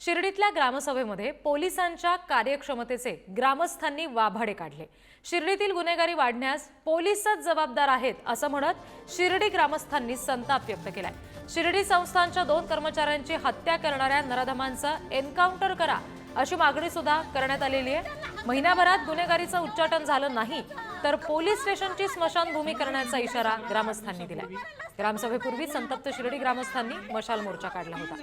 शिर्डीतल्या ग्रामसभेमध्ये पोलिसांच्या कार्यक्षमतेचे ग्रामस्थांनी वाभाडे काढले। शिर्डीतील गुन्हेगारी वाढण्यास पोलीसच जबाबदार आहेत असं म्हणत शिर्डी ग्रामस्थांनी संताप व्यक्त केलाय। शिर्डी संस्थानच्या 2 कर्मचाऱ्यांची हत्या करणाऱ्या नराधमांचा एन्काउंटर करा अशी मागणी सुद्धा करण्यात आलेली आहे। महिनाभरात गुन्हेगारीचं उच्चाटन झालं नाही तर पोलीस स्टेशनची स्मशानभूमी करण्याचा इशारा ग्रामस्थांनी दिलाय। ग्रामसभेपूर्वी संतप्त शिर्डी ग्रामस्थांनी मशाल मोर्चा काढला होता।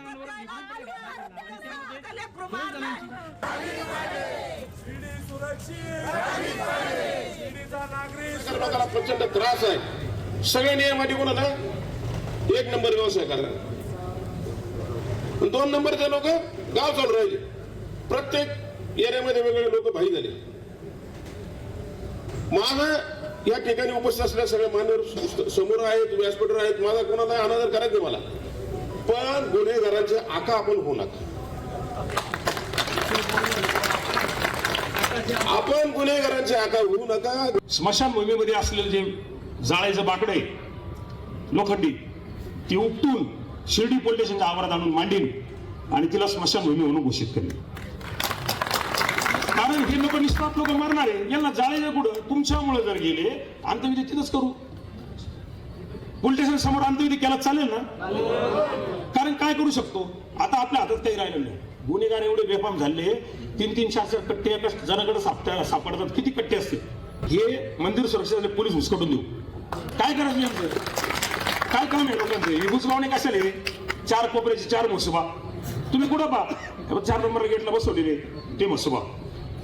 प्रचंड त्रास आहे। सगळे नियमाटी कोणाला 1 नंबर व्यवसाय करा, 2 नंबरचे लोक गाव चालू राहिले। प्रत्येक एरियामध्ये वेगवेगळे लोक भाई झाले। माझा या ठिकाणी उपस्थित असलेल्या सगळ्या मान्यवर समोर आहेत, व्यासपीठावर आहेत, माझा कोणाला अनादर करायचं मला, पण गुन्हेगारांचे आका आपण होऊ नका। आपण गुन्हेगारांचे आका होऊ नका। स्मशानभूमीमध्ये असलेले जे जाळ्याचं बाकडे लोखंडी ती उपटून शिर्डी पोलीस स्टेशनच्या आवारात आणून मांडीन आणि तिला स्मशानभूमी म्हणून घोषित करेल। कारण हे लोक निष्पाप लोक मरणार आहे, यांना जाळ्याच्या पुढं तुमच्यामुळे जर गेले अंत्यविधी तिथंच करू। पोलीस स्टेशन समोर अंत्यविधी केला चालेल ना? कारण काय करू शकतो आता आपल्या हातात काही राहिलं नाही। गुन्हेगार एवढे बेफाम झाले, 3-3, 4-4 कट्टे एका जणाकडे सापडतात। किती कट्टे असते हे मंदिर सुरक्षेचे पोलीस हुसकटून देऊ। काय करायचं यांचं? काय काम आहे लोकांचं? हे घुसगावणे कशाले? 4 कोपऱ्याची 4 म्हसोबा तुम्ही कुठं पा 4 नंबर गेटला बसवलेले ते म्हसोबा,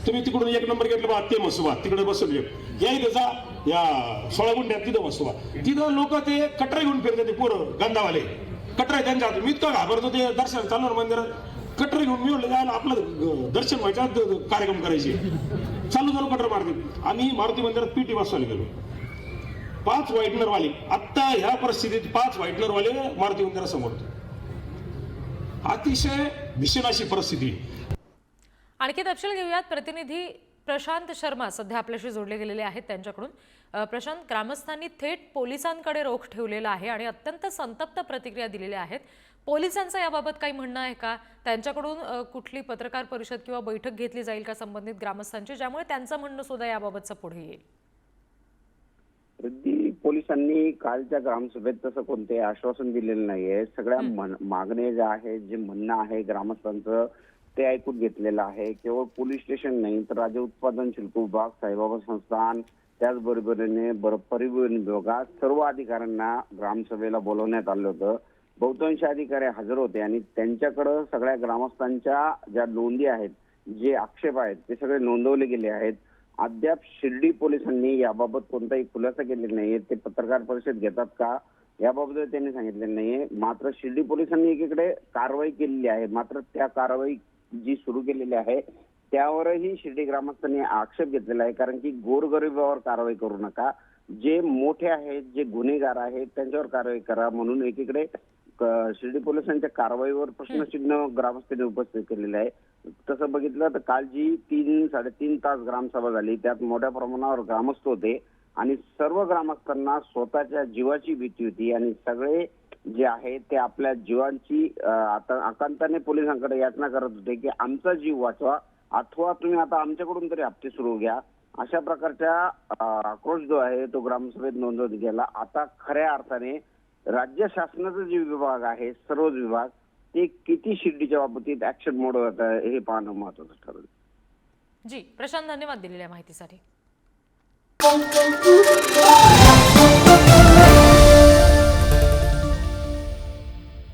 तुम्ही तिकडून 1 नंबर गेटला पा ते म्हसोबा तिकडे बसवले। या इथं जा या 16 गुंड्यात तिथं म्हसोबा, तिथं लोक ते कटरा घेऊन फिरतात। ते पोरं गंधावाले कटरा त्यांच्या हातात। मी इतकं घाबरतो ते दर्शन चालणार मंदिरात कटर घेऊन। मी म्हणलं जायला आपलं दर्शन व्हायच्या कार्यक्रम करायचे, चालू कटर मारते। आम्ही मारुती मंदिरात पीटी बसवायला गेलो, 5 व्हाईटनरवाले आता ह्या परिस्थितीत 5 व्हाईटनरवाले मारुती मंदिरासमोर। अतिशय भीषण अशी परिस्थिती। आणखी तपशील घेऊयात। प्रतिनिधी प्रशांत शर्मा सध्या आपल्याशी जोडले गेलेले आहेत त्यांच्याकडून। प्रशांत, ग्रामस्थांनी थेट पोलिसांकडे रोख ठेवलेला आहे आणि अत्यंत संतप्त प्रतिक्रिया दिलेल्या आहेत। पोलिसांचं याबाबत काही म्हणणं आहे का? त्यांच्याकडून कुठली पत्रकार परिषद किंवा बैठक घेतली जाईल का संबंधित ग्रामस्थांची, ज्यामुळे त्यांचं म्हणणं सुद्धा याबाबतचं पुढे येईल? पोलिसांनी कालच्या ग्रामसभेत तसं कोणते आश्वासन दिलेलं नाहीये। सगळ्या मागण्या ज्या आहेत, जे म्हणणं आहे ग्रामस्थांचं ते ऐकून घेतलेलं आहे। केवळ पोलीस स्टेशन नाही तर राज्य उत्पादन शुल्क विभाग, साईबाबा संस्थान, त्याचबरोबरीने परिवहन विभागात सर्व अधिकाऱ्यांना ग्रामसभेला बोलवण्यात आलं होतं। बहुतांश अधिकारी हजर होते आणि त्यांच्याकडे सगळ्या ग्रामस्थांच्या ज्या नोंदी आहेत, जे आक्षेप आहेत ते सगळे नोंदवले गेले आहेत। अद्याप शिर्डी पोलिसांनी याबाबत कोणताही खुलासा केलेला नाहीये। ते पत्रकार परिषद घेतात का याबाबत त्यांनी सांगितलेलं नाहीये। मात्र शिर्डी पोलिसांनी एकीकडे कारवाई केलेली आहे, मात्र त्या कारवाई जी सुरू केलेली आहे त्यावरही शिर्डी ग्रामस्थांनी आक्षेप घेतलेला आहे। कारण की गोरगरिबावर कारवाई करू नका, जे मोठे आहेत, जे गुन्हेगार आहेत त्यांच्यावर कारवाई करा म्हणून एकीकडे शिर्डी पोलिसांच्या कारवाईवर प्रश्नचिन्ह ग्रामस्थांनी उपस्थित केलेलं आहे। तसं बघितलं तर काल जी 3-3.5 तास ग्रामसभा झाली त्यात मोठ्या प्रमाणावर ग्रामस्थ होते आणि सर्व ग्रामस्थांना स्वतःच्या जीवाची भीती होती आणि सगळे जे आहे ते आपल्या जीवांची आता आकांताने पोलिसांकडे याचना करत होते की आमचा जीव वाचवा अथवा तुम्ही आता आमच्याकडून तरी हप्ते सुरू घ्या। अशा प्रकारच्या आक्रोश जो आहे तो ग्रामसभेत नोंदवण्यात गेला। आता खऱ्या अर्थाने राज्य शासनाचा जे विभाग आहे, सर्व विभाग ते किती शिर्डीच्या बाबतीत ऍक्शन मोड होत आहे हे पाहणं महत्त्वाचं ठरेल। जी प्रशांत, धन्यवाद दिलेल्या माहितीसाठी।